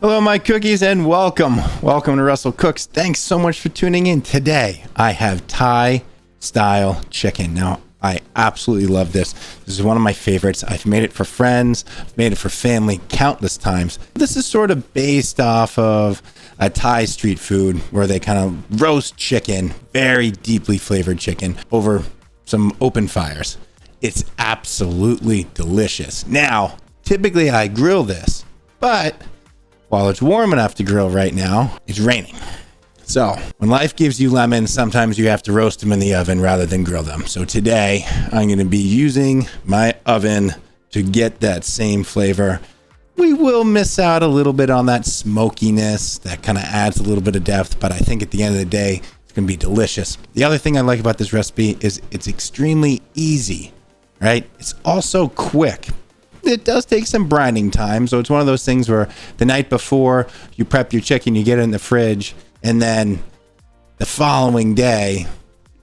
Hello, my cookies, and welcome. Welcome to Russell Cooks. Thanks so much for tuning in. Today, I have Thai-style chicken. Now, I absolutely love this. This is one of my favorites. I've made it for friends. I've made it for family countless times. This is sort of based off of a Thai street food where they kind of roast chicken, very deeply flavored chicken, over some open fires. It's absolutely delicious. Now, typically I grill this, but while it's warm enough to grill right now, it's raining. So when life gives you lemons, sometimes you have to roast them in the oven rather than grill them. So today I'm going to be using my oven to get that same flavor. We will miss out a little bit on that smokiness that kind of adds a little bit of depth, but I think at the end of the day, it's going to be delicious. The other thing I like about this recipe is it's extremely easy, right? It's also quick. It does take some brining time, so it's one of those things where the night before you prep your chicken, you get it in the fridge, and then the following day,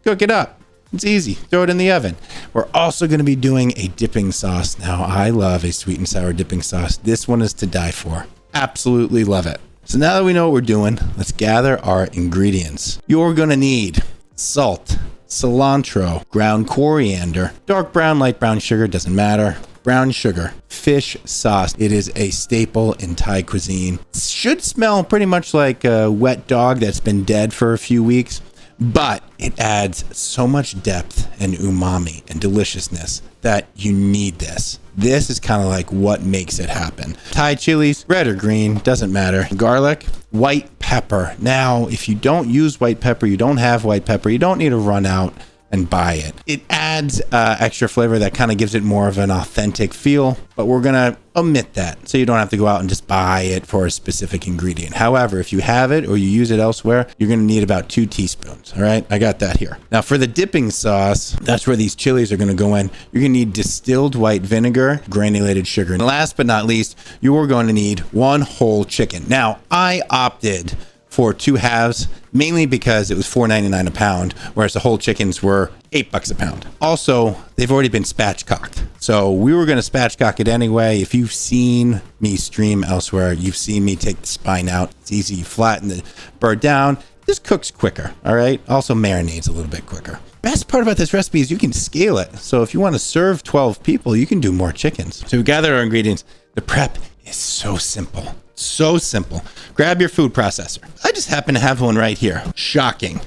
cook it up. It's easy. Throw it in the oven. We're also going to be doing a dipping sauce. Now, I love a sweet and sour dipping sauce. This one is to die for. Absolutely love it. So now that we know what we're doing, let's gather our ingredients. You're going to need salt, cilantro, ground coriander, dark brown, light brown sugar, doesn't matter. Brown sugar, fish sauce. It is a staple in Thai cuisine. It should smell pretty much like a wet dog that's been dead for a few weeks, but it adds so much depth and umami and deliciousness that you need this. This is kind of like what makes it happen. Thai chilies, red or green, doesn't matter. Garlic, white pepper. Now, if you don't use white pepper, you don't have white pepper, you don't need to run out and buy it. It adds extra flavor that kind of gives it more of an authentic feel, but we're gonna omit that so you don't have to go out and just buy it for a specific ingredient. However, if you have it or you use it elsewhere, you're gonna need about 2 teaspoons. All right, I got that here. Now for the dipping sauce, that's where these chilies are gonna go in. You're gonna need distilled white vinegar, granulated sugar, and last but not least, you are going to need 1 whole chicken. Now I opted for 2 halves, mainly because it was $4.99 a pound, whereas the whole chickens were $8 a pound. Also, they've already been spatchcocked. So we were gonna spatchcock it anyway. If you've seen me stream elsewhere, you've seen me take the spine out. It's easy, you flatten the bird down. This cooks quicker, all right? Also marinates a little bit quicker. Best part about this recipe is you can scale it. So if you wanna serve 12 people, you can do more chickens. So we gather our ingredients. The prep is so simple. So simple. Grab your food processor. I just happen to have one right here. Shocking.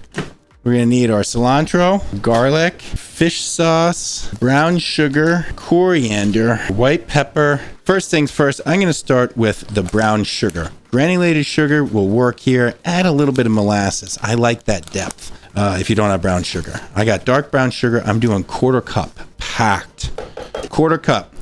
We're going to need our cilantro, garlic, fish sauce, brown sugar, coriander, white pepper. First things first, I'm going to start with the brown sugar. Granulated sugar will work here. Add a little bit of molasses. I like that depth if you don't have brown sugar. I got dark brown sugar. I'm doing 1/4 cup, packed. 1/4 cup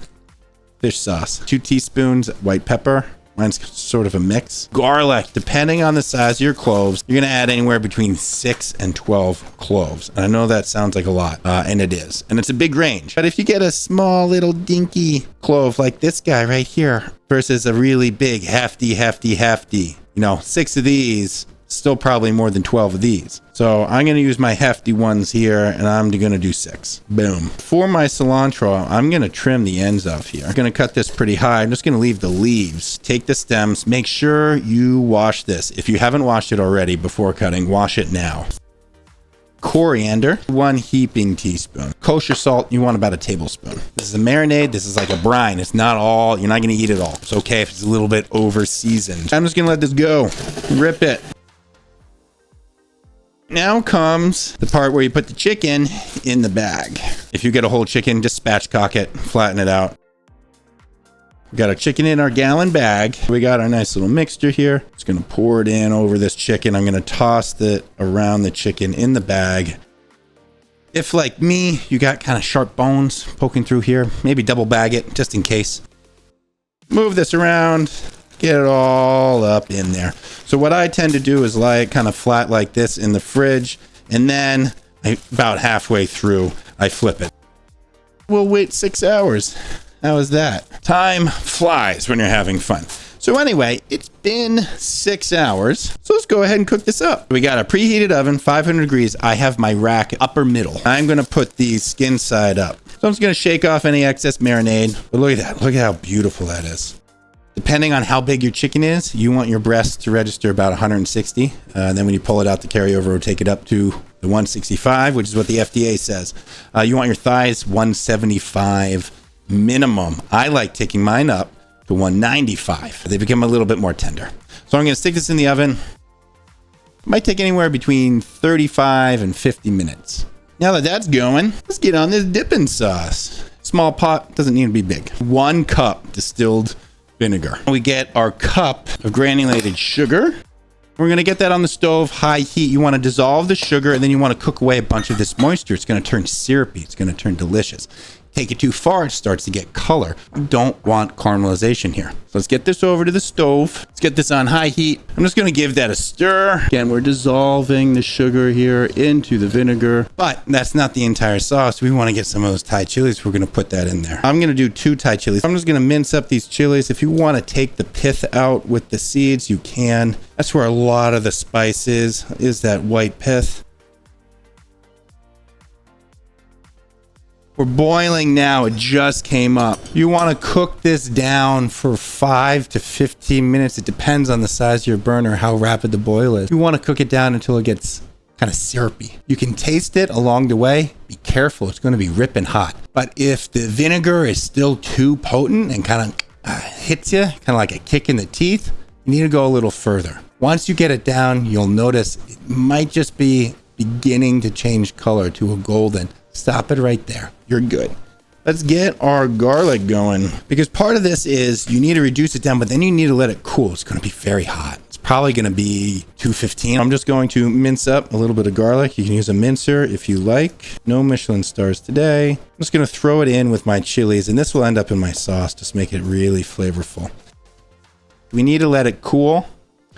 fish sauce. 2 teaspoons white pepper. Mine's sort of a mix. Garlic, depending on the size of your cloves, you're going to add anywhere between 6 and 12 cloves. And I know that sounds like a lot, and it is. And it's a big range. But if you get a small little dinky clove like this guy right here versus a really big hefty, 6 of these, still probably more than 12 of these. So I'm going to use my hefty ones here, and I'm going to do 6. Boom. For my cilantro, I'm going to trim the ends off here. I'm going to cut this pretty high. I'm just going to leave the leaves. Take the stems. Make sure you wash this. If you haven't washed it already before cutting, wash it now. Coriander, 1 heaping teaspoon. Kosher salt, you want about a tablespoon. This is a marinade. This is like a brine. It's not all, you're not going to eat it all. It's okay if it's a little bit over seasoned. I'm just going to let this go. Rip it. Now comes the part where you put the chicken in the bag. If you get a whole chicken, just spatchcock it, flatten it out. We got our chicken in our gallon bag. We got our nice little mixture here. Just gonna pour it in over this chicken. I'm gonna toss it around the chicken in the bag. If like me, you got kind of sharp bones poking through here, maybe double bag it just in case. Move this around. Get it all up in there. So what I tend to do is lay it kind of flat like this in the fridge, and then about halfway through, I flip it. We'll wait 6 hours. How is that? Time flies when you're having fun. So anyway, it's been 6 hours. So let's go ahead and cook this up. We got a preheated oven, 500 degrees. I have my rack upper middle. I'm gonna put the skin side up. So I'm just gonna shake off any excess marinade. But look at that, look at how beautiful that is. Depending on how big your chicken is, you want your breast to register about 160. Then when you pull it out, the carryover will take it up to the 165, which is what the FDA says. You want your thighs 175 minimum. I like taking mine up to 195. They become a little bit more tender. So I'm going to stick this in the oven. Might take anywhere between 35 and 50 minutes. Now that that's going, let's get on this dipping sauce. Small pot, doesn't need to be big. 1 cup distilled vinegar. We get our cup of granulated sugar. We're going to get that on the stove, high heat. You want to dissolve the sugar, and then you want to cook away a bunch of this moisture. It's going to turn syrupy. It's going to turn delicious. Take it too far, it starts to get color. You don't want caramelization here. So let's get this over to the stove. Let's get this on high heat. I'm just going to give that a stir. Again, we're dissolving the sugar here into the vinegar, but that's not the entire sauce. We want to get some of those Thai chilies. We're going to put that in there. I'm going to do 2 Thai chilies. I'm just going to mince up these chilies. If you want to take the pith out with the seeds, you can. That's where a lot of the spice is that white pith. We're boiling now. It just came up. You want to cook this down for 5 to 15 minutes. It depends on the size of your burner, how rapid the boil is. You want to cook it down until it gets kind of syrupy. You can taste it along the way. Be careful. It's going to be ripping hot. But if the vinegar is still too potent and kind of hits you, kind of like a kick in the teeth, you need to go a little further. Once you get it down, you'll notice it might just be beginning to change color to a golden. Stop it right there. You're good. Let's get our garlic going, because part of this is you need to reduce it down, but then you need to let it cool. It's going to be very hot. It's probably going to be 215. I'm just going to mince up a little bit of garlic. You can use a mincer if you like. No Michelin stars today. I'm just going to throw it in with my chilies, and this will end up in my sauce. Just make it really flavorful. We need to let it cool.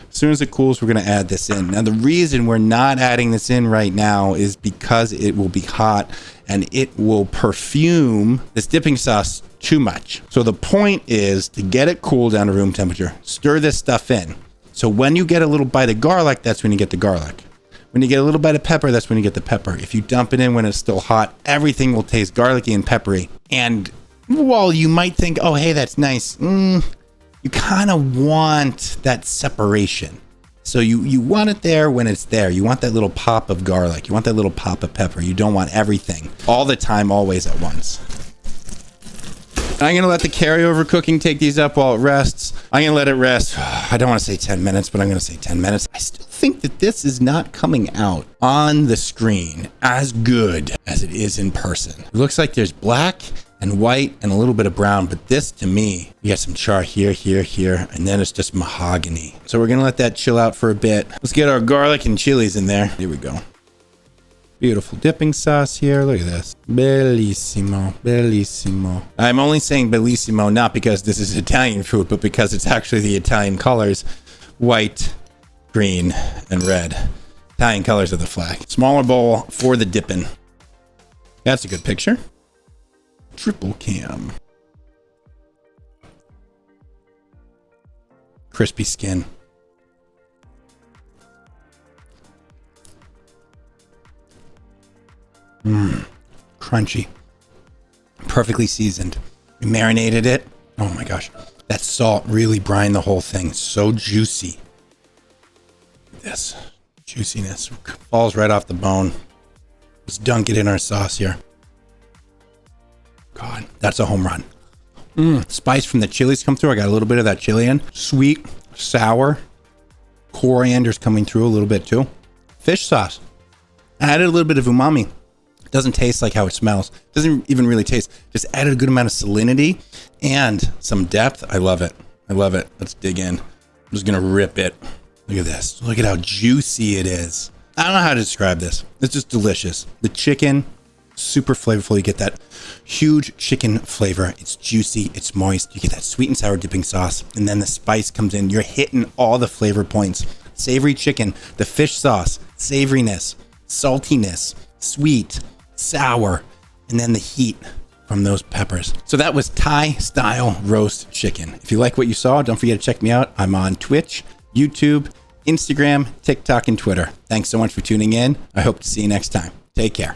As soon as it cools, we're going to add this in. Now, the reason we're not adding this in right now is because it will be hot and it will perfume this dipping sauce too much. So the point is to get it cool down to room temperature. Stir this stuff in. So when you get a little bite of garlic, that's when you get the garlic. When you get a little bite of pepper, that's when you get the pepper. If you dump it in when it's still hot, everything will taste garlicky and peppery. And while you might think, oh, hey, that's nice, you kind of want that separation. So you want it there when it's there. You want that little pop of garlic. You want that little pop of pepper. You don't want everything all the time, always at once. I'm going to let the carryover cooking take these up while it rests. I'm going to let it rest. I don't want to say 10 minutes, but I'm going to say 10 minutes. I still think that this is not coming out on the screen as good as it is in person. It looks like there's black and white and a little bit of brown, but this to me, you got some char here, and then it's just mahogany. So we're gonna let that chill out for a bit. Let's get our garlic and chilies in there. Here we go. Beautiful dipping sauce here. Look at this. Bellissimo, bellissimo. I'm only saying bellissimo not because this is Italian food, but because it's actually the Italian colors: white, green, and red. Italian colors of the flag. Smaller bowl for the dipping. That's a good picture. Triple cam. Crispy skin. Crunchy. Perfectly seasoned. We marinated it. Oh my gosh. That salt really brined the whole thing. So juicy. This juiciness falls right off the bone. Let's dunk it in our sauce here. God, that's a home run. Spice from the chilies come through. I got a little bit of that chili in. Sweet, sour. Coriander's coming through a little bit too. Fish sauce. I added a little bit of umami. It doesn't taste like how it smells. It doesn't even really taste. Just added a good amount of salinity and some depth. I love it. I love it. Let's dig in. I'm just going to rip it. Look at this. Look at how juicy it is. I don't know how to describe this. It's just delicious. The chicken, super flavorful. You get that huge chicken flavor. It's juicy. It's moist. You get that sweet and sour dipping sauce. And then the spice comes in. You're hitting all the flavor points. Savory chicken, the fish sauce, savoriness, saltiness, sweet, sour, and then the heat from those peppers. So that was Thai style roast chicken. If you like what you saw, don't forget to check me out. I'm on Twitch, YouTube, Instagram, TikTok, and Twitter. Thanks so much for tuning in. I hope to see you next time. Take care.